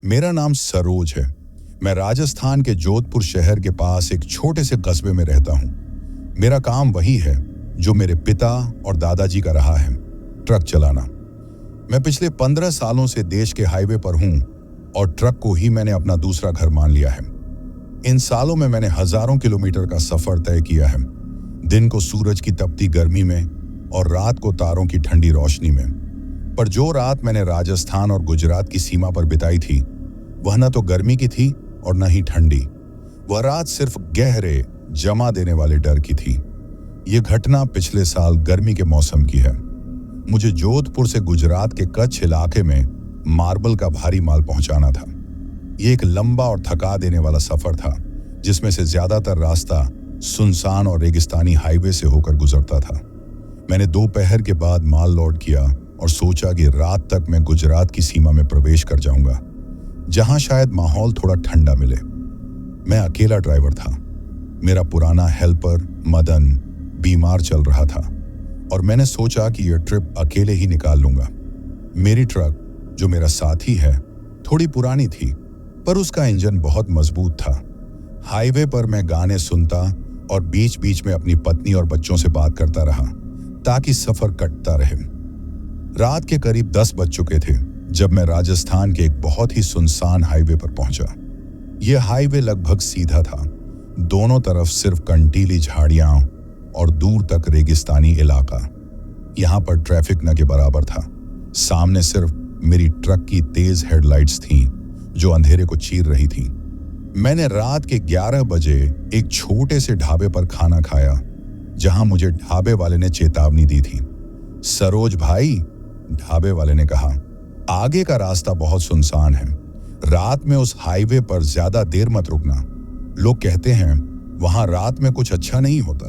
मेरा नाम सरोज है। मैं राजस्थान के जोधपुर शहर के पास एक छोटे से कस्बे में रहता हूँ। मेरा काम वही है जो मेरे पिता और दादाजी का रहा है, ट्रक चलाना। मैं पिछले 15 सालों से देश के हाईवे पर हूँ और ट्रक को ही मैंने अपना दूसरा घर मान लिया है। इन सालों में मैंने हजारों किलोमीटर का सफर तय किया है, दिन को सूरज की तपती गर्मी में और रात को तारों की ठंडी रोशनी में। पर जो रात मैंने राजस्थान और गुजरात की सीमा पर बिताई थी, वह न तो गर्मी की थी और न ही ठंडी। वह रात सिर्फ गहरे जमा देने वाले डर की थी। यह घटना पिछले साल गर्मी के मौसम की है। मुझे जोधपुर से गुजरात के कच्छ इलाके में मार्बल का भारी माल पहुंचाना था। यह एक लंबा और थका देने वाला सफर था, जिसमें से ज्यादातर रास्ता सुनसान और रेगिस्तानी हाईवे से होकर गुजरता था। मैंने दोपहर के बाद माल लोड किया और सोचा कि रात तक मैं गुजरात की सीमा में प्रवेश कर जाऊंगा, जहां शायद माहौल थोड़ा ठंडा मिले। मैं अकेला ड्राइवर था। मेरा पुराना हेल्पर मदन बीमार चल रहा था और मैंने सोचा कि यह ट्रिप अकेले ही निकाल लूंगा। मेरी ट्रक, जो मेरा साथी है, थोड़ी पुरानी थी, पर उसका इंजन बहुत मजबूत था। हाईवे पर मैं गाने सुनता और बीच बीच में अपनी पत्नी और बच्चों से बात करता रहा, ताकि सफर कटता रहे। रात के करीब 10 बज चुके थे जब मैं राजस्थान के एक बहुत ही सुनसान हाईवे पर पहुंचा। यह हाईवे लगभग सीधा था। दोनों तरफ सिर्फ कंटीली झाड़ियां और दूर तक रेगिस्तानी इलाका। यहां पर ट्रैफिक न के बराबर था। सामने सिर्फ मेरी ट्रक की तेज हेडलाइट्स थीं, जो अंधेरे को चीर रही थीं। मैंने रात के 11 बजे एक छोटे से ढाबे पर खाना खाया, जहां मुझे ढाबे वाले ने चेतावनी दी थी। सरोज भाई, ढाबे वाले ने कहा, आगे का रास्ता बहुत सुनसान है। रात में उस हाईवे पर ज्यादा देर मत रुकना। लोग कहते हैं वहां रात में कुछ अच्छा नहीं होता।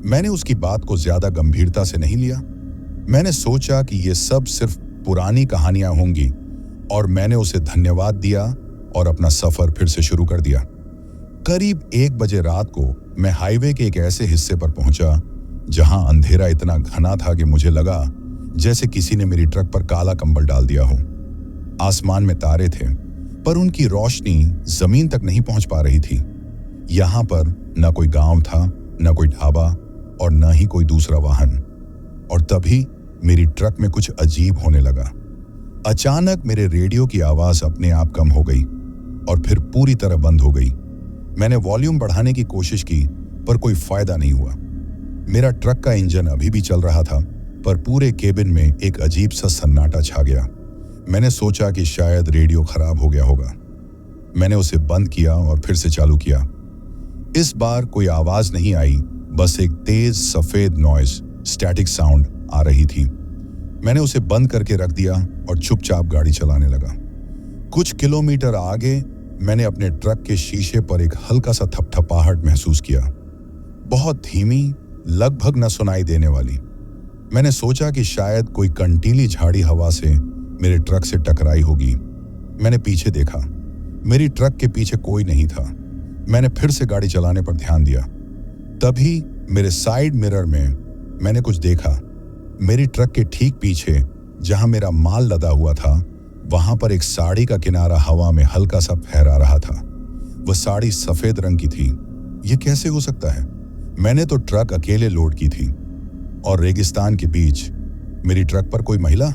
मैंने उसकी बात को ज्यादा गंभीरता से नहीं लिया। मैंने सोचा कि ये सब सिर्फ पुरानी कहानियां होंगी और मैंने उसे धन्यवाद दिया और अपना सफर फिर से शुरू कर दिया। करीब 1 बजे रात को मैं हाईवे के एक ऐसे हिस्से पर पहुंचा जहां अंधेरा इतना घना था कि मुझे लगा जैसे किसी ने मेरी ट्रक पर काला कंबल डाल दिया हो। आसमान में तारे थे, पर उनकी रोशनी जमीन तक नहीं पहुंच पा रही थी। यहां पर न कोई गांव था, न कोई ढाबा और न ही कोई दूसरा वाहन। और तभी मेरी ट्रक में कुछ अजीब होने लगा। अचानक मेरे रेडियो की आवाज अपने आप कम हो गई और फिर पूरी तरह बंद हो गई। मैंने वॉल्यूम बढ़ाने की कोशिश की, पर कोई फायदा नहीं हुआ। मेरा ट्रक का इंजन अभी भी चल रहा था, पर पूरे केबिन में एक अजीब सा सन्नाटा छा गया। मैंने सोचा कि शायद रेडियो खराब हो गया होगा। मैंने उसे बंद किया और फिर से चालू किया। इस बार कोई आवाज नहीं आई, बस एक तेज सफेद नॉइज, स्टैटिक साउंड आ रही थी। मैंने उसे बंद करके रख दिया और चुपचाप गाड़ी चलाने लगा। कुछ किलोमीटर आगे मैंने अपने ट्रक के शीशे पर एक हल्का सा थपथपाहट महसूस किया, बहुत धीमी, लगभग न सुनाई देने वाली। मैंने सोचा कि शायद कोई कंटीली झाड़ी हवा से मेरे ट्रक से टकराई होगी। मैंने पीछे देखा। मेरी ट्रक के पीछे कोई नहीं था। मैंने फिर से गाड़ी चलाने पर ध्यान दिया। तभी मेरे साइड मिरर में मैंने कुछ देखा। मेरी ट्रक के ठीक पीछे, जहां मेरा माल लदा हुआ था, वहां पर एक साड़ी का किनारा हवा में हल्का सा फहरा रहा था। वह साड़ी सफेद रंग की थी। यह कैसे हो सकता है? मैंने तो ट्रक अकेले लोड की थी और रेगिस्तान के बीच मेरी ट्रक पर कोई महिला।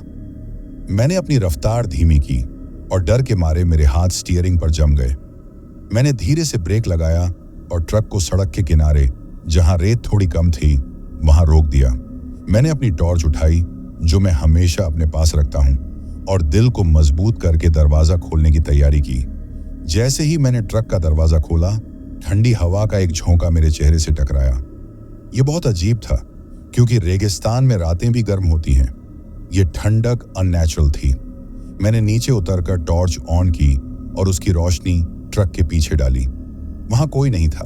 मैंने अपनी रफ्तार धीमी की और डर के मारे मेरे हाथ स्टीयरिंग पर जम गए। मैंने धीरे से ब्रेक लगाया और ट्रक को सड़क के किनारे, जहां रेत थोड़ी कम थी, वहां रोक दिया। मैंने अपनी टॉर्च उठाई, जो मैं हमेशा अपने पास रखता हूं, और दिल को मजबूत करके दरवाजा खोलने की तैयारी की। जैसे ही मैंने ट्रक का दरवाजा खोला, ठंडी हवा का एक झोंका मेरे चेहरे से टकराया। यह बहुत अजीब था, क्योंकि रेगिस्तान में रातें भी गर्म होती हैं। यह ठंडक अननेचुरल थी। मैंने नीचे उतरकर टॉर्च ऑन की और उसकी रोशनी ट्रक के पीछे डाली। वहां कोई नहीं था।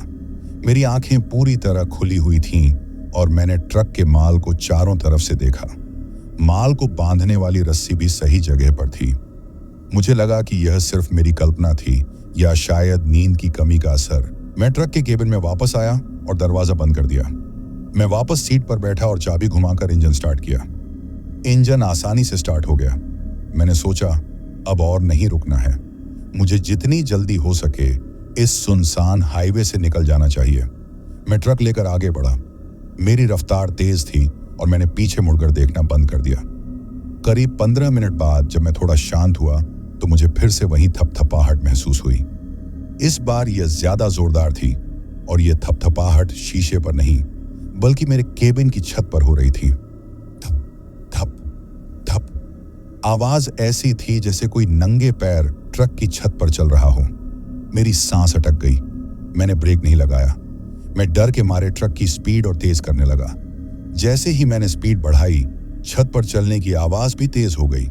मेरी आंखें पूरी तरह खुली हुई थीं और मैंने ट्रक के माल को चारों तरफ से देखा। माल को बांधने वाली रस्सी भी सही जगह पर थी। मुझे लगा कि यह सिर्फ मेरी कल्पना थी या शायद नींद की कमी का असर। मैं ट्रक के केबिन में वापस आया और दरवाजा बंद कर दिया। मैं वापस सीट पर बैठा और चाबी घुमाकर इंजन स्टार्ट किया। इंजन आसानी से स्टार्ट हो गया। मैंने सोचा अब और नहीं रुकना है। मुझे जितनी जल्दी हो सके इस सुनसान हाईवे से निकल जाना चाहिए। मैं ट्रक लेकर आगे बढ़ा। मेरी रफ्तार तेज थी और मैंने पीछे मुड़कर देखना बंद कर दिया। करीब 15 मिनट बाद जब मैं थोड़ा शांत हुआ तो मुझे फिर से वही थपथपाहट महसूस हुई। इस बार यह ज्यादा जोरदार थी और यह थपथपाहट शीशे पर नहीं बल्कि मेरे केबिन की छत पर हो रही थी। थप थप थप। आवाज ऐसी थी जैसे कोई नंगे पैर ट्रक की छत पर चल रहा हो। मेरी सांस अटक गई। मैंने ब्रेक नहीं लगाया। मैं डर के मारे ट्रक की स्पीड और तेज करने लगा। जैसे ही मैंने स्पीड बढ़ाई, छत पर चलने की आवाज भी तेज हो गई।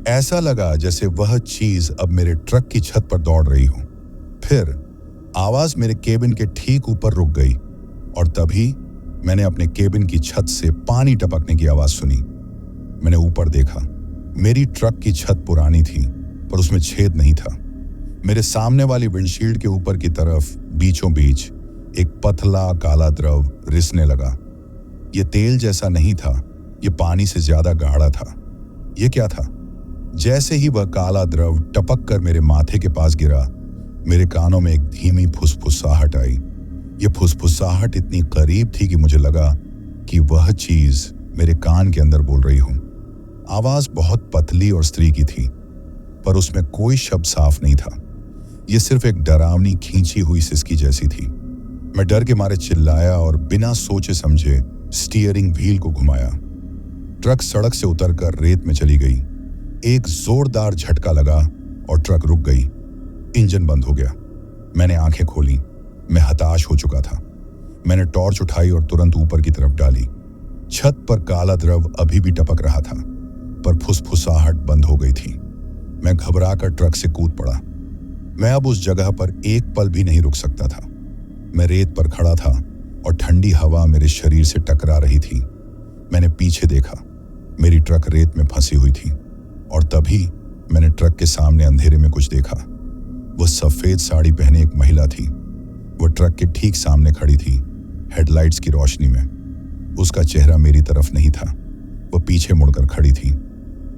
ऐसा लगा जैसे वह चीज अब मेरे ट्रक की छत पर दौड़ रही हो। फिर आवाज मेरे केबिन के ठीक ऊपर रुक गई और तभी मैंने अपने केबिन की छत से पानी टपकने की आवाज सुनी। मैंने ऊपर देखा। मेरी ट्रक की छत पुरानी थी पर उसमें छेद नहीं था। मेरे सामने वाली विंडशील्ड के ऊपर की तरफ बीचों बीच एक पतला काला द्रव रिसने लगा। यह तेल जैसा नहीं था, यह पानी से ज्यादा गाढ़ा था। यह क्या था? जैसे ही वह काला द्रव टपक कर मेरे माथे के पास गिरा, मेरे कानों में एक धीमी फुसफुसाहट आई। यह फुसफुसाहट इतनी करीब थी कि मुझे लगा कि वह चीज मेरे कान के अंदर बोल रही हो। आवाज बहुत पतली और स्त्री की थी, पर उसमें कोई शब्द साफ नहीं था। यह सिर्फ एक डरावनी खींची हुई सिसकी जैसी थी। मैं डर के मारे चिल्लाया और बिना सोचे समझे स्टीयरिंग व्हील को घुमाया। ट्रक सड़क से उतरकर रेत में चली गई। एक जोरदार झटका लगा और ट्रक रुक गई। इंजन बंद हो गया। मैंने आंखें खोली। मैं हताश हो चुका था। मैंने टॉर्च उठाई और तुरंत ऊपर की तरफ डाली। छत पर काला द्रव अभी भी टपक रहा था, पर फुसफुसाहट बंद हो गई थी। मैं घबराकर ट्रक से कूद पड़ा। मैं अब उस जगह पर एक पल भी नहीं रुक सकता था। मैं रेत पर खड़ा था और ठंडी हवा मेरे शरीर से टकरा रही थी। मैंने पीछे देखा। मेरी ट्रक रेत में फंसी हुई थी और तभी मैंने ट्रक के सामने अंधेरे में कुछ देखा। वह सफेद साड़ी पहने एक महिला थी। वह ट्रक के ठीक सामने खड़ी थी, हेडलाइट्स की रोशनी में। उसका चेहरा मेरी तरफ नहीं था। वह पीछे मुड़कर खड़ी थी।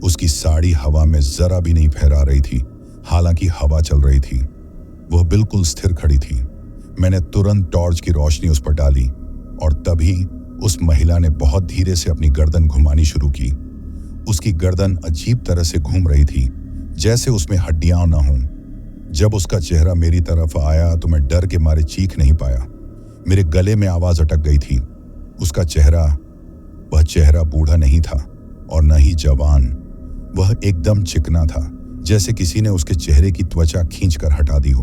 उसकी साड़ी हवा में जरा भी नहीं फहरा रही थी, हालांकि हवा चल रही थी। वह बिल्कुल स्थिर खड़ी थी। मैंने तुरंत टॉर्च की रोशनी उस पर डाली और तभी उस महिला ने बहुत धीरे से अपनी गर्दन घुमानी शुरू की। उसकी गर्दन अजीब तरह से घूम रही थी, जैसे उसमें हड्डियां न हों। जब उसका चेहरा मेरी तरफ आया तो मैं डर के मारे चीख नहीं पाया। मेरे गले में आवाज अटक गई थी। उसका चेहरा, वह चेहरा बूढ़ा नहीं था और न ही जवान। वह एकदम चिकना था, जैसे किसी ने उसके चेहरे की त्वचा खींचकर हटा दी हो।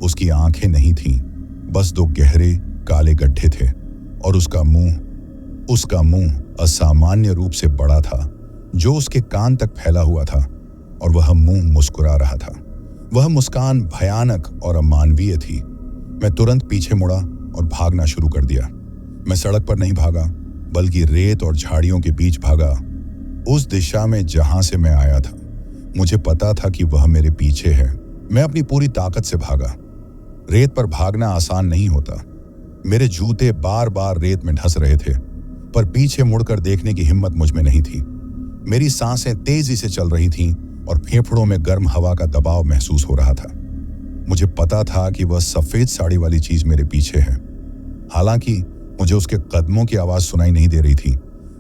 उसकी आंखें नहीं थीं, बस दो गहरे काले गड्ढे थे और उसका मुंह असामान्य रूप से बड़ा था, जो उसके कान तक फैला हुआ था और वह मुंह मुस्कुरा रहा था। वह मुस्कान भयानक और अमानवीय थी। मैं तुरंत पीछे मुड़ा और भागना शुरू कर दिया। मैं सड़क पर नहीं भागा, बल्कि रेत और झाड़ियों के बीच भागा, उस दिशा में जहां से मैं आया था। मुझे पता था कि वह मेरे पीछे है। मैं अपनी पूरी ताकत से भागा। रेत पर भागना आसान नहीं होता। मेरे जूते बार बार रेत में धंस रहे थे, पर पीछे मुड़कर देखने की हिम्मत मुझ में नहीं थी। मेरी सांसें तेजी से चल रही थीं और फेफड़ों में गर्म हवा का दबाव महसूस हो रहा था। मुझे पता था कि वह सफेद साड़ी वाली चीज मेरे पीछे है। हालांकि मुझे उसके कदमों की आवाज सुनाई नहीं दे रही थी,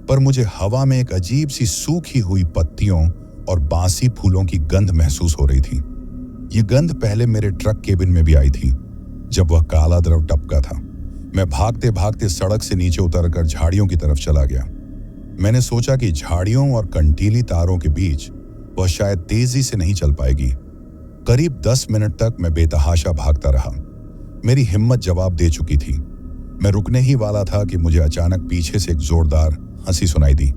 पर मुझे हवा में एक अजीब सी सूखी हुई पत्तियों और बासी फूलों की गंध महसूस हो रही थी। ये गंध पहले मेरे ट्रक केबिन में भी आई थी, जब वह काला द्रव टपका था। मैं भागते भागते सड़क से नीचे उतरकर झाड़ियों की तरफ चला गया। मैंने सोचा कि झाड़ियों और कंटीली तारों के बीच वह शायद तेजी से नहीं चल पाएगी। करीब 10 मिनट तक मैं बेतहाशा भागता रहा। मेरी हिम्मत जवाब दे चुकी थी। मैं रुकने ही वाला था कि मुझे अचानक पीछे से एक जोरदार हंसी सुनाई दी।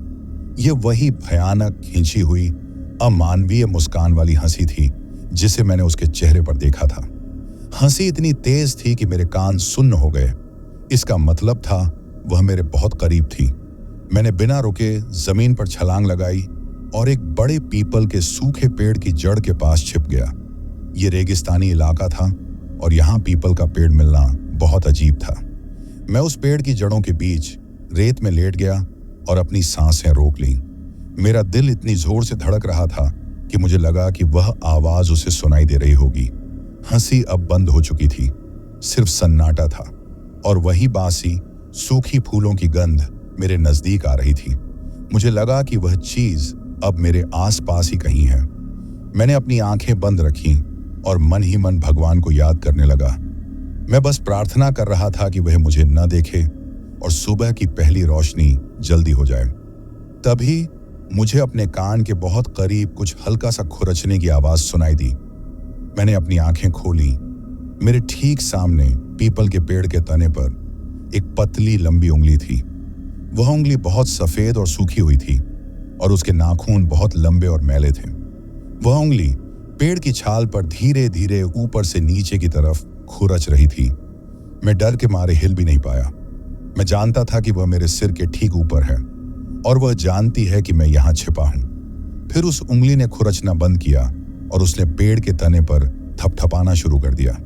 यह वही भयानक, खींची हुई, अमानवीय मुस्कान वाली हंसी थी जिसे मैंने उसके चेहरे पर देखा था। हंसी इतनी तेज थी कि मेरे कान सुन्न हो गए। इसका मतलब था वह मेरे बहुत करीब थी। मैंने बिना रुके जमीन पर छलांग लगाई और एक बड़े पीपल के सूखे पेड़ की जड़ के पास छिप गया। यह रेगिस्तानी इलाका था और यहाँ पीपल का पेड़ मिलना बहुत अजीब था। मैं उस पेड़ की जड़ों के बीच रेत में लेट गया और अपनी सांसें रोक ली। मेरा दिल इतनी जोर से धड़क रहा था कि मुझे लगा कि वह आवाज उसे सुनाई दे रही होगी। हंसी अब बंद हो चुकी थी, सिर्फ सन्नाटा था और वही बासी सूखी फूलों की गंध मेरे नजदीक आ रही थी। मुझे लगा कि वह चीज अब मेरे आसपास ही कहीं है। मैंने अपनी आंखें बंद रखीं और मन ही मन भगवान को याद करने लगा। मैं बस प्रार्थना कर रहा था कि वह मुझे न देखे और सुबह की पहली रोशनी जल्दी हो जाए। तभी मुझे अपने कान के बहुत करीब कुछ हल्का सा खुरचने की आवाज सुनाई दी। मैंने अपनी आंखें खोली। मेरे ठीक सामने पीपल के पेड़ के तने पर एक पतली लंबी उंगली थी। वह उंगली बहुत सफेद और सूखी हुई थी और उसके नाखून बहुत लंबे और मैले थे। वह उंगली पेड़ की छाल पर धीरे धीरे ऊपर से नीचे की तरफ खुरच रही थी। मैं डर के मारे हिल भी नहीं पाया। मैं जानता था कि वह मेरे सिर के ठीक ऊपर है और वह जानती है कि मैं यहां छिपा हूं। फिर उस उंगली ने खुरचना बंद किया और उसने पेड़ के तने पर थपथपाना शुरू कर दिया,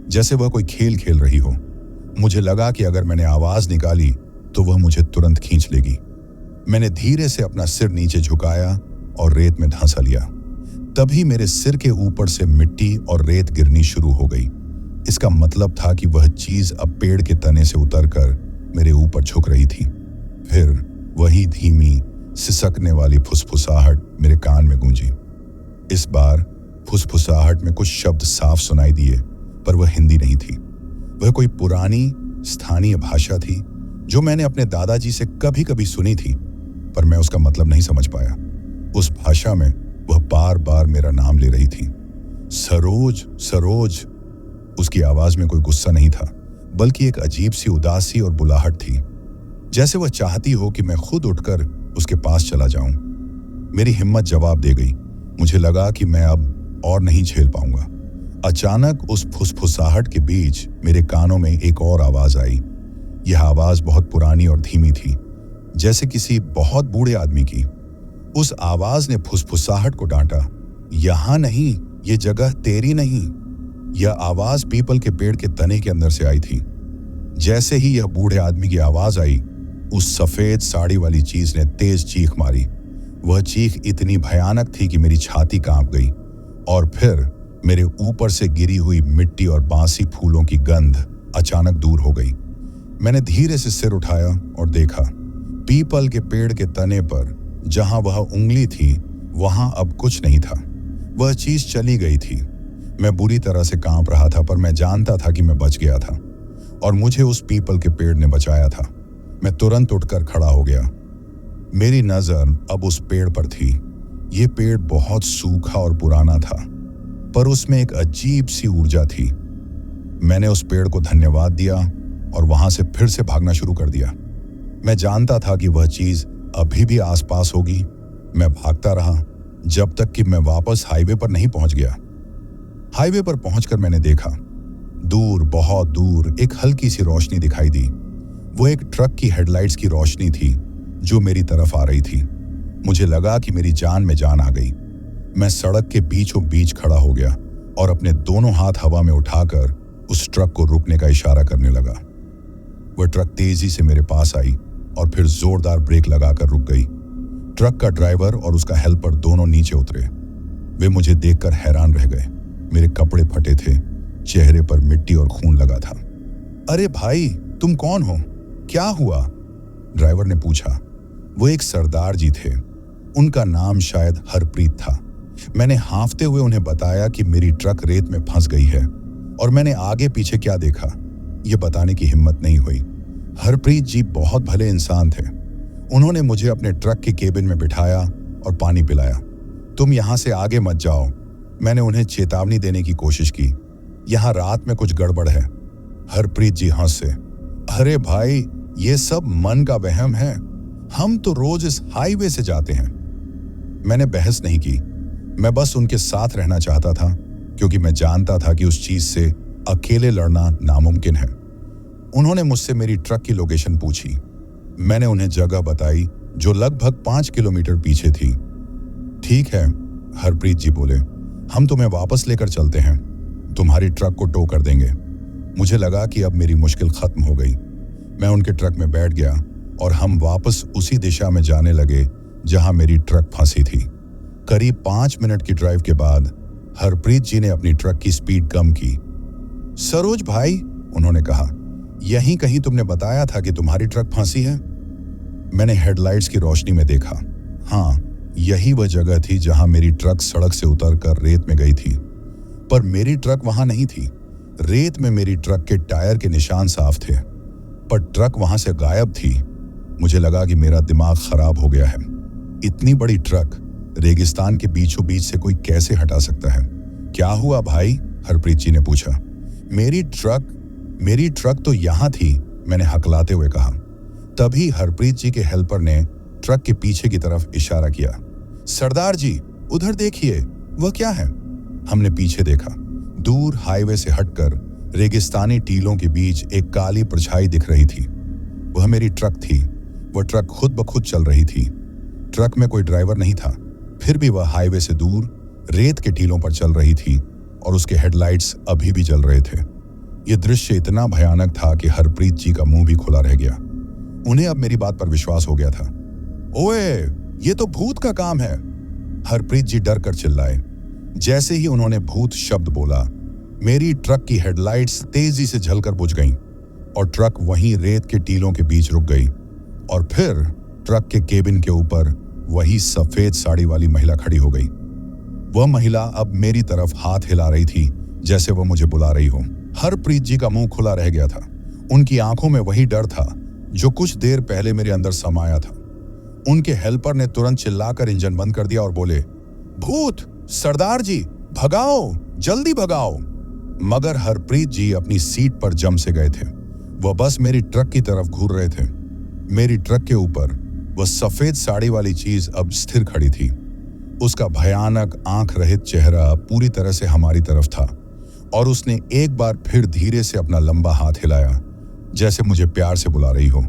जैसे वह कोई खेल खेल रही हो। मुझे लगा कि अगर मैंने आवाज निकाली तो वह मुझे तुरंत खींच लेगी। मैंने धीरे से अपना सिर नीचे झुकाया और रेत में धंसा लिया। तभी मेरे सिर के ऊपर से मिट्टी और रेत गिरनी शुरू हो गई। इसका मतलब था कि वह चीज अब पेड़ के तने से उतरकर मेरे ऊपर झुक रही थी। फिर वही धीमी सिसकने वाली फुसफुसाहट मेरे कान में गूंजी। इस बार फुसफुसाहट में कुछ शब्द साफ सुनाई दिए, पर वह हिंदी नहीं थी। वह कोई पुरानी स्थानीय भाषा थी जो मैंने अपने दादाजी से कभी कभी सुनी थी, पर मैं उसका मतलब नहीं समझ पाया। उस भाषा में वह बार बार मेरा नाम ले रही थी। सरोज, सरोज। उसकी आवाज में कोई गुस्सा नहीं था, बल्कि एक अजीब सी उदासी और बुलाहट थी, जैसे वह चाहती हो कि मैं खुद उठकर उसके पास चला जाऊं। मेरी हिम्मत जवाब दे गई। मुझे लगा कि मैं अब और नहीं झेल पाऊंगा। अचानक उस फुसफुसाहट के बीच मेरे कानों में एक और आवाज आई। यह आवाज बहुत पुरानी और धीमी थी, जैसे किसी बहुत बूढ़े आदमी की। उस आवाज ने फुसफुसाहट को डांटा, यहां नहीं, ये जगह तेरी नहीं। यह आवाज पीपल के पेड़ के तने के अंदर से आई थी। जैसे ही यह बूढ़े आदमी की आवाज आई, उस सफेद साड़ी वाली चीज ने तेज चीख मारी। वह चीख इतनी भयानक थी कि मेरी छाती कांप गई और फिर मेरे ऊपर से गिरी हुई मिट्टी और बासी फूलों की गंध अचानक दूर हो गई। मैंने धीरे से सिर उठाया और देखा, पीपल के पेड़ के तने पर जहां वह उंगली थी वहां अब कुछ नहीं था। वह चीज चली गई थी। मैं बुरी तरह से कांप रहा था, पर मैं जानता था कि मैं बच गया था और मुझे उस पीपल के पेड़ ने बचाया था। मैं तुरंत उठकर खड़ा हो गया। मेरी नजर अब उस पेड़ पर थी। यह पेड़ बहुत सूखा और पुराना था, पर उसमें एक अजीब सी ऊर्जा थी। मैंने उस पेड़ को धन्यवाद दिया और वहां से फिर से भागना शुरू कर दिया। मैं जानता था कि वह चीज अभी भी आसपास होगी। मैं भागता रहा जब तक कि मैं वापस हाईवे पर नहीं पहुंच गया। हाईवे पर पहुंचकर मैंने देखा, दूर, बहुत दूर एक हल्की सी रोशनी दिखाई दी। वो एक ट्रक की हेडलाइट्स की रोशनी थी जो मेरी तरफ आ रही थी। मुझे लगा कि मेरी जान में जान आ गई। मैं सड़क के बीचों बीच खड़ा हो गया और अपने दोनों हाथ हवा में उठाकर उस ट्रक को रुकने का इशारा करने लगा। वह ट्रक तेजी से मेरे पास आई और फिर जोरदार ब्रेक लगाकर रुक गई। ट्रक का ड्राइवर और उसका हेल्पर दोनों नीचे उतरे। वे मुझे देखकर हैरान रह गए। मेरे कपड़े फटे थे, चेहरे पर मिट्टी और खून लगा था। अरे भाई, तुम कौन हो? क्या हुआ? ड्राइवर ने पूछा। वो एक सरदार जी थे। उनका नाम शायद हरप्रीत था। मैंने हांफते हुए उन्हें बताया कि मेरी ट्रक रेत में फंस गई है और मैंने आगे पीछे क्या देखा, ये बताने की हिम्मत नहीं हुई। हरप्रीत जी बहुत भले इंसान थे। उन्होंने मुझे अपने ट्रक के केबिन में बिठाया और पानी पिलाया। तुम यहां से आगे मत जाओ, मैंने उन्हें चेतावनी देने की कोशिश की। यहां रात में कुछ गड़बड़ है। हरप्रीत जी हंसे। अरे भाई, ये सब मन का वहम है। हम तो रोज इस हाईवे से जाते हैं। मैंने बहस नहीं की। मैं बस उनके साथ रहना चाहता था, क्योंकि मैं जानता था कि उस चीज से अकेले लड़ना नामुमकिन है। उन्होंने मुझसे मेरी ट्रक की लोकेशन पूछी। मैंने उन्हें जगह बताई जो लगभग 5 किलोमीटर पीछे थी। ठीक है, हरप्रीत जी बोले, हम तुम्हें वापस लेकर चलते हैं। तुम्हारी ट्रक को टो कर देंगे। मुझे लगा कि अब मेरी मुश्किल खत्म हो गई। मैं उनके ट्रक में बैठ गया और हम वापस उसी दिशा में जाने लगे जहां मेरी ट्रक फंसी थी। करीब 5 मिनट की ड्राइव के बाद हरप्रीत जी ने अपनी ट्रक की स्पीड कम की। सरोज भाई, उन्होंने कहा, यहीं कहीं तुमने बताया था कि तुम्हारी ट्रक फंसी है। मैंने हेडलाइट्स की रोशनी में देखा। हाँ, यही वह जगह थी जहां मेरी ट्रक सड़क से उतरकर रेत में गई थी। पर मेरी ट्रक वहां नहीं थी। रेत में मेरी ट्रक के टायर के निशान साफ थे, पर ट्रक वहां से गायब थी। मुझे लगा कि मेरा दिमाग खराब हो गया है। इतनी बड़ी ट्रक रेगिस्तान के बीचों बीच से कोई कैसे हटा सकता है? क्या हुआ भाई? हरप्रीत जी ने पूछा। मेरी ट्रक तो यहां थी, मैंने हकलाते हुए कहा। तभी हरप्रीत जी के हेल्पर ने ट्रक के पीछे की तरफ इशारा किया। सरदार जी, उधर देखिए, वह क्या है? हमने पीछे देखा। दूर हाईवे से हटकर रेगिस्तानी टीलों के बीच एक काली परछाई दिख रही थी। वह मेरी ट्रक थी। वह ट्रक खुद ब खुद चल रही थी। ट्रक में कोई ड्राइवर नहीं था, फिर भी वह हाईवे से दूर रेत के टीलों पर चल रही थी और उसके हेडलाइट्स अभी भी जल रहे थे। यह दृश्य इतना भयानक था कि हरप्रीत जी का मुंह भी खुला रह गया। उन्हें अब मेरी बात पर विश्वास हो गया था। ओए, ये तो भूत का काम है, हरप्रीत जी डर कर चिल्लाए। जैसे ही उन्होंने भूत शब्द बोला, मेरी ट्रक की हेडलाइट्स तेजी से जलकर बुझ गईं और ट्रक वहीं रेत के टीलों के बीच रुक गई। और फिर ट्रक के केबिन के ऊपर वही सफेद साड़ी वाली महिला खड़ी हो गई। वह महिला अब मेरी तरफ हाथ हिला रही थी, जैसे वह मुझे बुला रही हो। हरप्रीत जी का मुंह खुला रह गया था। उनकी आंखों में वही डर था जो कुछ देर पहले मेरे अंदर समाया था। उनके हेल्पर ने तुरंत चिल्लाकर इंजन बंद कर दिया और बोले, भूत! सरदार जी, भगाओ, जल्दी भगाओ। मगर हरप्रीत जी अपनी सीट पर जम से गए थे। वह बस मेरी ट्रक की तरफ घूर रहे थे। मेरी ट्रक के ऊपर वह सफेद साड़ी वाली चीज अब स्थिर खड़ी थी। उसका भयानक आंख रहित चेहरा पूरी तरह से हमारी तरफ था और उसने एक बार फिर धीरे से अपना लंबा हाथ हिलाया, जैसे मुझे प्यार से बुला रही हो।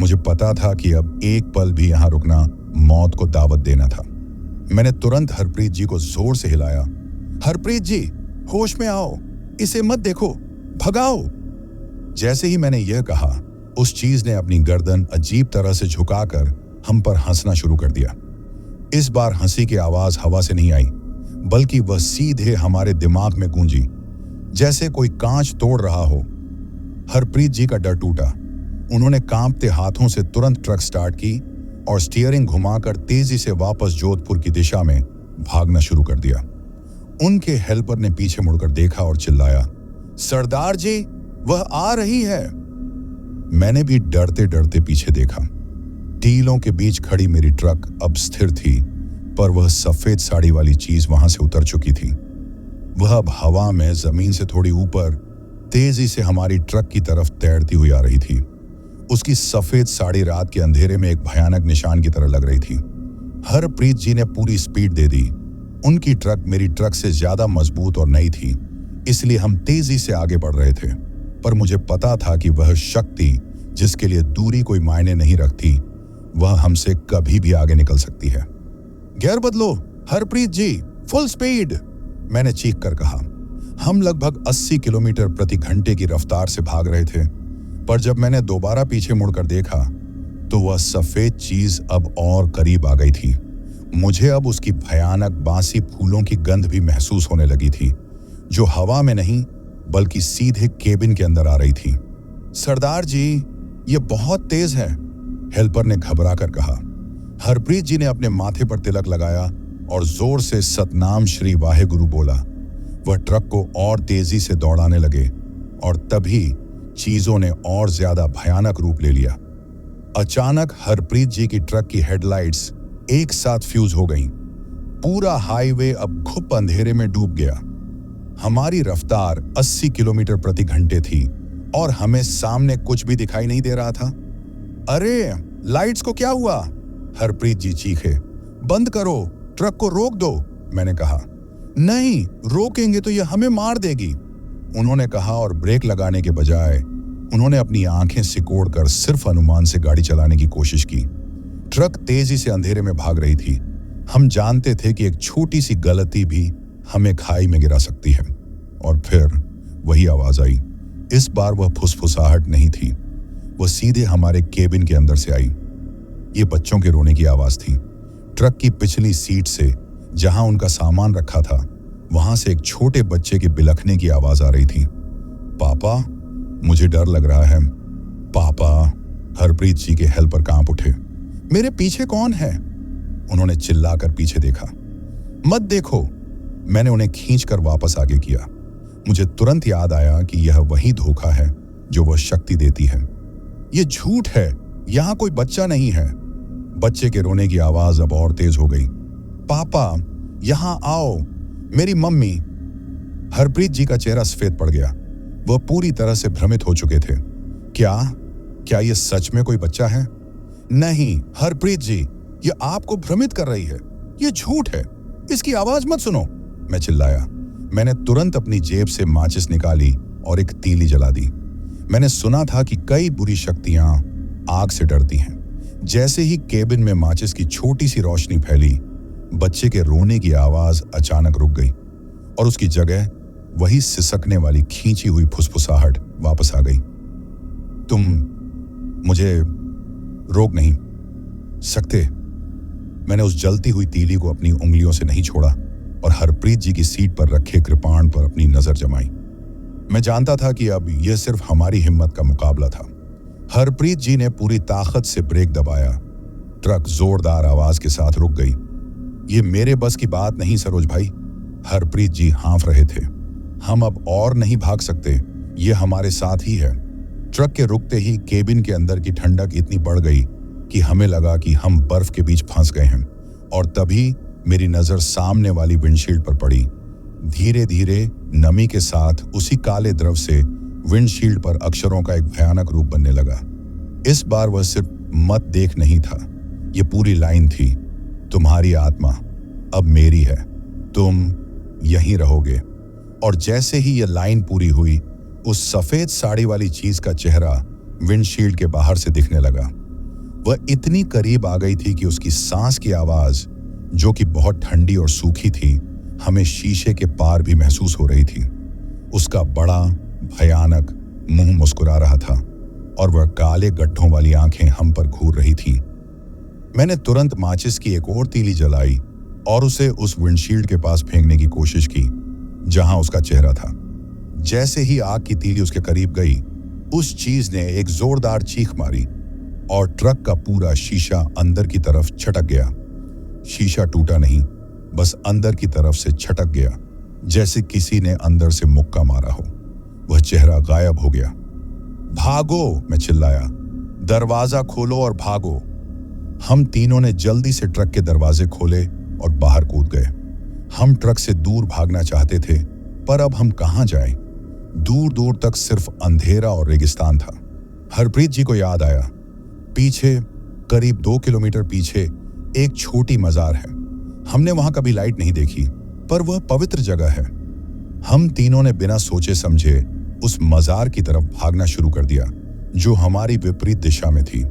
मुझे पता था कि अब एक पल भी यहां रुकना मौत को दावत देना था। मैंने तुरंत हरप्रीत जी को जोर से हिलाया। हरप्रीत जी, होश में आओ, इसे मत देखो, भगाओ। जैसे ही मैंने यह कहा, उस चीज ने अपनी गर्दन अजीब तरह से झुकाकर हम पर हंसना शुरू कर दिया। इस बार हंसी की आवाज हवा से नहीं आई, बल्कि वह सीधे हमारे दिमाग में गूंजी, जैसे कोई कांच तोड़ रहा हो। हरप्रीत जी का डर टूटा। उन्होंने कांपते हाथों से तुरंत ट्रक स्टार्ट की और स्टीयरिंग घुमाकर तेजी से वापस जोधपुर की दिशा में भागना शुरू कर दिया। उनके हेल्पर ने पीछे मुड़कर देखा और चिल्लाया, सरदार जी, वह आ रही है। मैंने भी डरते डरते पीछे देखा। टीलों के बीच खड़ी मेरी ट्रक अब स्थिर थी, पर वह सफेद साड़ी वाली चीज वहां से उतर चुकी थी। वह अब हवा में जमीन से थोड़ी ऊपर तेजी से हमारी ट्रक की तरफ तैरती हुई आ रही थी। उसकी सफेद साड़ी रात के अंधेरे में एक भयानक निशान की तरह लग रही थी। हरप्रीत जी ने पूरी स्पीड दे दी। उनकी ट्रक मेरी ट्रक से ज्यादा मजबूत और नई थी, इसलिए हम तेजी से आगे बढ़ रहे थे। पर मुझे पता था कि वह शक्ति जिसके लिए दूरी कोई मायने नहीं रखती, वह हमसे कभी भी आगे निकल सकती है। गियर बदलो हरप्रीत जी, फुल स्पीड, मैंने चीख कर कहा। हम लगभग 80 किलोमीटर प्रति घंटे की रफ्तार से भाग रहे थे, पर जब मैंने दोबारा पीछे मुड़कर देखा तो वह सफेद चीज अब और करीब आ गई थी। मुझे अब उसकी भयानक बासी फूलों की गंध भी महसूस होने लगी थी, जो हवा में नहीं बल्कि सीधे केबिन के अंदर आ रही थी। सरदार जी, ये बहुत तेज है, हेल्पर ने घबरा कर कहा। हरप्रीत जी ने अपने माथे पर तिलक लगाया और जोर से सतनाम श्री वाहेगुरु बोला। वह ट्रक को और तेजी से दौड़ाने लगे और तभी चीजों ने और ज्यादा भयानक रूप ले लिया। अचानक हरप्रीत जी की ट्रक की हेडलाइट्स एक साथ फ्यूज हो गईं। पूरा हाईवे अब घुप अंधेरे में डूब गया। हमारी रफ्तार 80 किलोमीटर प्रति घंटे थी और हमें सामने कुछ भी दिखाई नहीं दे रहा था। अरे, लाइट्स को क्या हुआ? हरप्रीत जी चीखे। बंद करो, ट्रक को रोक दो, मैंने कहा। नहीं, रोकेंगे तो यह हमें मार देगी, उन्होंने कहा और ब्रेक लगाने के बजाय उन्होंने अपनी आंखें सिकोड़कर सिर्फ अनुमान से गाड़ी चलाने की कोशिश की। ट्रक तेजी से अंधेरे में भाग रही थी। हम जानते थे कि एक छोटी सी गलती भी हमें खाई में गिरा सकती है। और फिर वही आवाज आई। इस बार वह फुसफुसाहट नहीं थी, वह सीधे हमारे केबिन के अंदर से आई। ये बच्चों के रोने की आवाज थी। ट्रक की पिछली सीट से जहां उनका सामान रखा था वहां से एक छोटे बच्चे के बिलखने की आवाज आ रही थी। पापा, मुझे डर लग रहा है। पापा, हरप्रीत जी के हेल्पर कांप उठे। मेरे पीछे कौन है? उन्होंने चिल्लाकर पीछे देखा। मत देखो, मैंने उन्हें खींचकर वापस आगे किया। मुझे तुरंत याद आया कि यह वही धोखा है जो वह शक्ति देती है। यह झूठ है, यहां कोई बच्चा नहीं है। बच्चे के रोने की आवाज अब और तेज हो गई। पापा, यहां आओ, मेरी मम्मी। हरप्रीत जी का चेहरा सफेद पड़ गया। वह पूरी तरह से भ्रमित हो चुके थे। क्या यह सच में कोई बच्चा है? नहीं हरप्रीत जी, यह आपको भ्रमित कर रही है। यह झूठ है, इसकी आवाज मत सुनो, मैं चिल्लाया। मैंने तुरंत अपनी जेब से माचिस निकाली और एक तीली जला दी। मैंने सुना था कि कई बुरी शक्तियां आग से डरती हैं। जैसे ही केबिन में माचिस की छोटी सी रोशनी फैली, बच्चे के रोने की आवाज अचानक रुक गई और उसकी जगह वही सिसकने वाली खींची हुई फुसफुसाहट वापस आ गई। तुम मुझे रोक नहीं सकते। मैंने उस जलती हुई तीली को अपनी उंगलियों से नहीं छोड़ा और हरप्रीत जी की सीट पर रखे कृपाण पर अपनी नजर जमाई। मैं जानता था कि अब यह सिर्फ हमारी हिम्मत का मुकाबला था। हरप्रीत जी ने पूरी ताकत से ब्रेक दबाया। ट्रक जोरदार आवाज के साथ रुक गई। ये मेरे बस की बात नहीं सरोज भाई, हरप्रीत जी हाँफ रहे थे। हम अब और नहीं भाग सकते, ये हमारे साथ ही है। ट्रक के रुकते ही केबिन के अंदर की ठंडक इतनी बढ़ गई कि हमें लगा कि हम बर्फ के बीच फंस गए हैं। और तभी मेरी नजर सामने वाली विंडशील्ड पर पड़ी। धीरे धीरे नमी के साथ उसी काले द्रव से विंडशील्ड पर अक्षरों का एक भयानक रूप बनने लगा। इस बार वह सिर्फ मत देख नहीं था, यह पूरी लाइन थी। तुम्हारी आत्मा अब मेरी है, तुम यहीं रहोगे। और जैसे ही यह लाइन पूरी हुई, उस सफेद साड़ी वाली चीज का चेहरा विंडशील्ड के बाहर से दिखने लगा। वह इतनी करीब आ गई थी कि उसकी सांस की आवाज, जो कि बहुत ठंडी और सूखी थी, हमें शीशे के पार भी महसूस हो रही थी। उसका बड़ा भयानक मुंह मुस्कुरा रहा था और वह काले गड्ढों वाली आंखें हम पर घूर रही थी। मैंने तुरंत माचिस की एक और तीली जलाई और उसे उस विंडशील्ड के पास फेंकने की कोशिश की जहां उसका चेहरा था। जैसे ही आग की तीली उसके करीब गई, उस चीज ने एक जोरदार चीख मारी और ट्रक का पूरा शीशा अंदर की तरफ छटक गया। शीशा टूटा नहीं, बस अंदर की तरफ से छटक गया, जैसे किसी ने अंदर से मुक्का मारा हो। वह चेहरा गायब हो गया। भागो, मैं चिल्लाया, दरवाजा खोलो और भागो। हम तीनों ने जल्दी से ट्रक के दरवाजे खोले और बाहर कूद गए। हम ट्रक से दूर भागना चाहते थे, पर अब हम कहां जाएं? दूर दूर तक सिर्फ अंधेरा और रेगिस्तान था। हरप्रीत जी को याद आया, पीछे करीब 2 किलोमीटर पीछे एक छोटी मजार है। हमने वहां कभी लाइट नहीं देखी, पर वह पवित्र जगह है। हम तीनों ने बिना सोचे समझे उस मजार की तरफ भागना शुरू कर दिया, जो हमारी विपरीत दिशा में थी।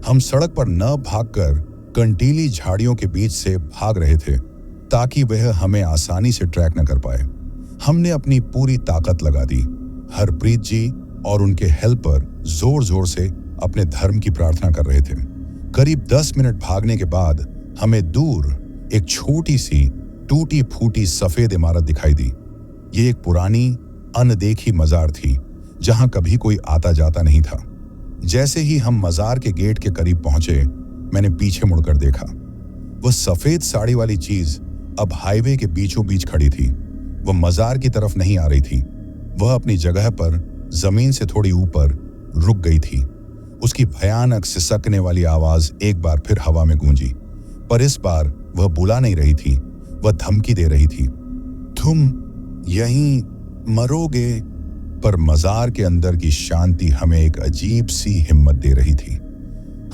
हम सड़क पर न भागकर कंटीली झाड़ियों के बीच से भाग रहे थे, ताकि वह हमें आसानी से ट्रैक न कर पाए। हमने अपनी पूरी ताकत लगा दी। हरप्रीत जी और उनके हेल्पर जोर जोर से अपने धर्म की प्रार्थना कर रहे थे। करीब 10 मिनट भागने के बाद हमें दूर एक छोटी सी टूटी फूटी सफेद इमारत दिखाई दी। ये एक पुरानी अनदेखी मजार थी, जहां कभी कोई आता जाता नहीं था। जैसे ही हम मजार के गेट के करीब पहुंचे, मैंने पीछे मुड़कर देखा। वह सफेद साड़ी वाली चीज अब हाईवे के बीचों बीच खड़ी थी। वह मजार की तरफ नहीं आ रही थी, वह अपनी जगह पर जमीन से थोड़ी ऊपर रुक गई थी। उसकी भयानक सिसकने वाली आवाज एक बार फिर हवा में गूंजी, पर इस बार वह बुला नहीं रही थी, वह धमकी दे रही थी। तुम यहीं मरोगे। पर मजार के अंदर की शांति हमें एक अजीब सी हिम्मत दे रही थी।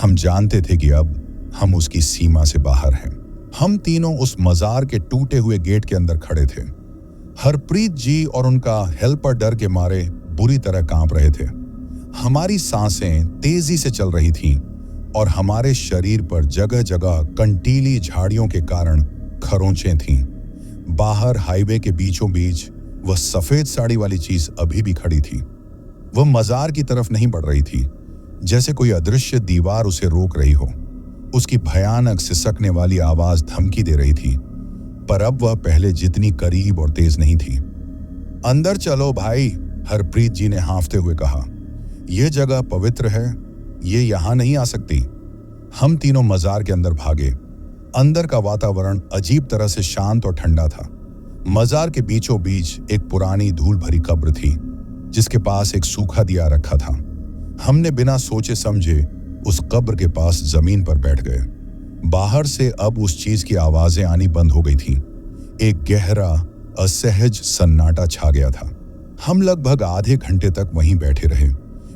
हम जानते थे कि अब हम उसकी सीमा से बाहर हैं। हम तीनों उस मजार के टूटे हुए गेट के अंदर खड़े थे। हरप्रीत जी और उनका हेल्पर डर के मारे बुरी तरह कांप रहे थे। हमारी सांसें तेजी से चल रही थीं और हमारे शरीर पर जगह जगह कंटीली झाड़ियों के कारण खरोंचें थीं। बाहर हाईवे के बीचों बीच वह सफेद साड़ी वाली चीज अभी भी खड़ी थी। वह मजार की तरफ नहीं बढ़ रही थी, जैसे कोई अदृश्य दीवार उसे रोक रही हो। उसकी भयानक सिसकने वाली आवाज धमकी दे रही थी, पर अब वह पहले जितनी करीब और तेज नहीं थी। अंदर चलो भाई, हरप्रीत जी ने हाँफते हुए कहा। यह जगह पवित्र है, ये यहां नहीं आ सकती। हम तीनों मजार के अंदर भागे। अंदर का वातावरण अजीब तरह से शांत और ठंडा था। मजार के बीचों बीच एक पुरानी धूल भरी कब्र थी, जिसके पास एक सूखा दिया रखा था। हमने बिना सोचे समझे उस कब्र के पास जमीन पर बैठ गए। बाहर से अब उस चीज की आवाजें आनी बंद हो गई थी। एक गहरा असहज सन्नाटा छा गया था। हम लगभग आधे घंटे तक वहीं बैठे रहे।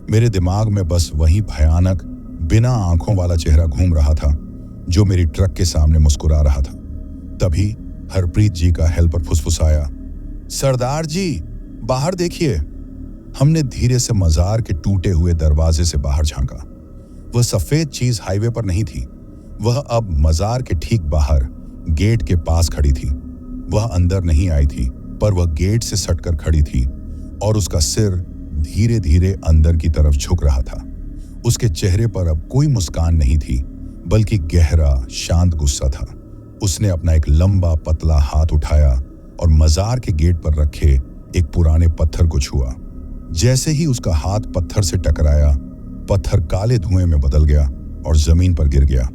मेरे दिमाग में बस वही भयानक बिना आंखों वाला चेहरा घूम रहा था, जो मेरी ट्रक के सामने मुस्कुरा रहा था। तभी हरप्रीत जी का हेल्पर फुसफुसाया, सरदार जी, बाहर देखिए। हमने धीरे से मजार के टूटे हुए दरवाजे से बाहर झांका। वह सफेद चीज हाईवे पर नहीं थी। वह अब मजार के ठीक बाहर गेट के पास खड़ी थी। वह अंदर नहीं आई थी, पर वह गेट से सटकर खड़ी थी और उसका सिर धीरे धीरे अंदर की तरफ झुक रहा था। उसके चेहरे पर अब कोई मुस्कान नहीं थी, बल्कि गहरा शांत गुस्सा था। उसने अपना एक लंबा पतला हाथ उठाया और मजार के गेट पर रखे एक पुराने पत्थर को छुआ। जैसे ही उसका हाथ पत्थर से टकराया, पत्थर काले धुएं में बदल गया और जमीन पर गिर गया।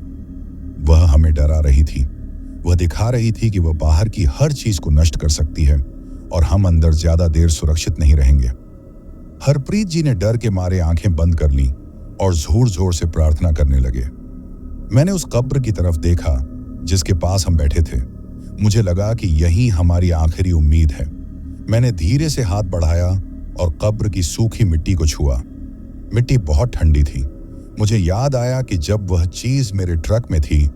वह हमें डरा रही थी। वह दिखा रही थी कि वह बाहर की हर चीज को नष्ट कर सकती है और हम अंदर ज्यादा देर सुरक्षित नहीं रहेंगे। हरप्रीत जी ने डर के मारे आंखें बंद कर लीं और जोर जोर से प्रार्थना करने लगे। मैंने उस कब्र की तरफ देखा जिसके पास हम बैठे थे। मुझे लगा कि यही हमारी आखिरी उम्मीद है। मैंने धीरे से हाथ बढ़ाया और कब्र की सूखी मिट्टी को छुआ। मिट्टी बहुत ठंडी थी। मुझे याद आया कि जब वह चीज मेरे ट्रक में थी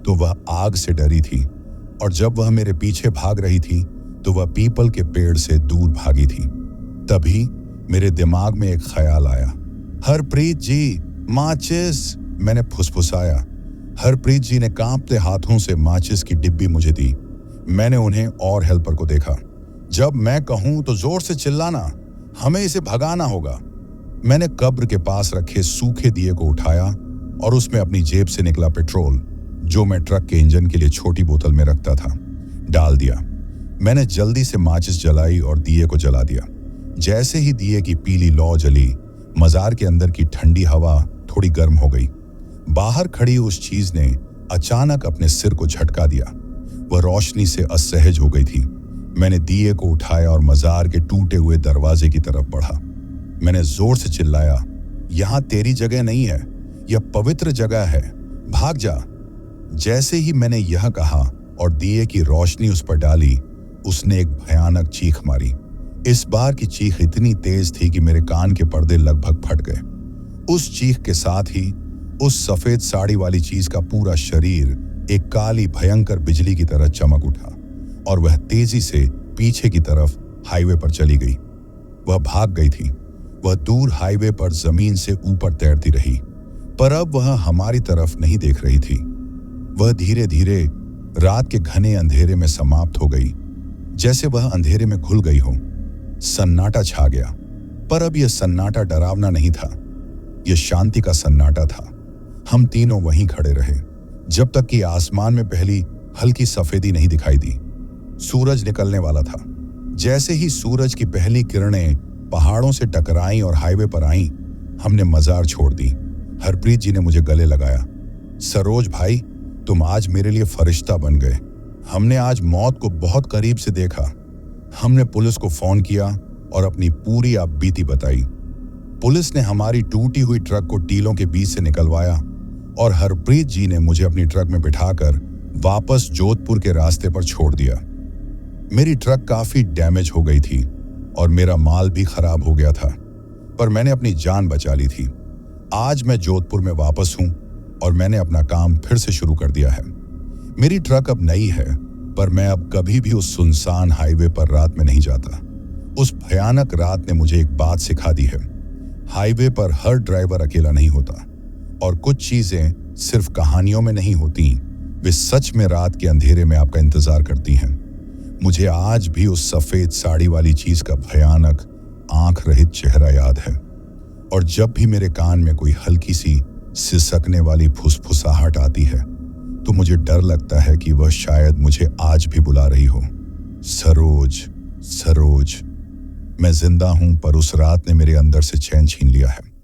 तो वह आग से डरी थी, और जब वह मेरे पीछे भाग रही थी तो वह पीपल के पेड़ से दूर भागी थी। तभी मेरे दिमाग में एक ख्याल आया। हरप्रीत जी, माचिस, मैंने फुसफुसाया। हरप्रीत जी ने कांपते हाथों से माचिस की डिब्बी मुझे दी। मैंने उन्हें और हेल्पर को देखा। जब मैं कहूं तो जोर से चिल्लाना, हमें इसे भगाना होगा। मैंने कब्र के पास रखे सूखे दिए को उठाया और उसमें अपनी जेब से निकला पेट्रोल, जो मैं ट्रक के इंजन के लिए छोटी बोतल में रखता था, डाल दिया। मैंने जल्दी से माचिस जलाई और दिए को जला दिया। जैसे ही दिए की पीली लौ जली, मजार के अंदर की ठंडी हवा थोड़ी गर्म हो गई। बाहर खड़ी उस चीज ने अचानक अपने सिर को झटका दिया। वह रोशनी से असहज हो गई थी। मैंने दिए को उठाया और मजार के टूटे हुए दरवाजे की तरफ बढ़ा। मैंने जोर से चिल्लाया, यहां तेरी जगह नहीं है, यह पवित्र जगह है, भाग जा। जैसे ही मैंने यह कहा और दिए की रोशनी उस पर डाली, उसने एक भयानक चीख मारी। इस बार की चीख इतनी तेज थी कि मेरे कान के पर्दे लगभग फट गए। उस चीख के साथ ही उस सफेद साड़ी वाली चीज का पूरा शरीर एक काली भयंकर बिजली की तरह चमक उठा और वह तेजी से पीछे की तरफ हाईवे पर चली गई। वह भाग गई थी। वह दूर हाईवे पर जमीन से ऊपर तैरती रही, पर अब वह हमारी तरफ नहीं देख रही थी। वह धीरे धीरे रात के घने अंधेरे में समाप्त हो गई, जैसे वह अंधेरे में घुल गई हो। सन्नाटा छा गया, पर अब यह सन्नाटा डरावना नहीं था, यह शांति का सन्नाटा था। हम तीनों वहीं खड़े रहे जब तक कि आसमान में पहली हल्की सफेदी नहीं दिखाई दी। सूरज निकलने वाला था। जैसे ही सूरज की पहली किरणें पहाड़ों से टकराईं और हाईवे पर आईं, हमने मजार छोड़ दी। हरप्रीत जी ने मुझे गले लगाया। सरोज भाई, तुम आज मेरे लिए फरिश्ता बन गए। हमने आज मौत को बहुत करीब से देखा। हमने पुलिस को फोन किया और अपनी पूरी आपबीती बताई। पुलिस ने हमारी टूटी हुई ट्रक को टीलों के बीच से निकलवाया और हरप्रीत जी ने मुझे अपनी ट्रक में बिठाकर वापस जोधपुर के रास्ते पर छोड़ दिया। मेरी ट्रक काफी डैमेज हो गई थी और मेरा माल भी खराब हो गया था, पर मैंने अपनी जान बचा ली थी। आज मैं जोधपुर में वापस हूं और मैंने अपना काम फिर से शुरू कर दिया है। मेरी ट्रक अब नई है, पर मैं अब कभी भी उस सुनसान हाईवे पर रात में नहीं जाता। उस भयानक रात ने मुझे एक बात सिखा दी है। हाईवे पर हर ड्राइवर अकेला नहीं होता, और कुछ चीजें सिर्फ कहानियों में नहीं होती, वे सच में रात के अंधेरे में आपका इंतजार करती हैं। मुझे आज भी उस सफेद साड़ी वाली चीज का भयानक आंख रहित चेहरा याद है, और जब भी मेरे कान में कोई हल्की सी सिसकने वाली फुसफुसाहट आती है तो मुझे डर लगता है कि वह शायद मुझे आज भी बुला रही हो। सरोज, सरोज। मैं जिंदा हूं, पर उस रात ने मेरे अंदर से चैन छीन लिया है।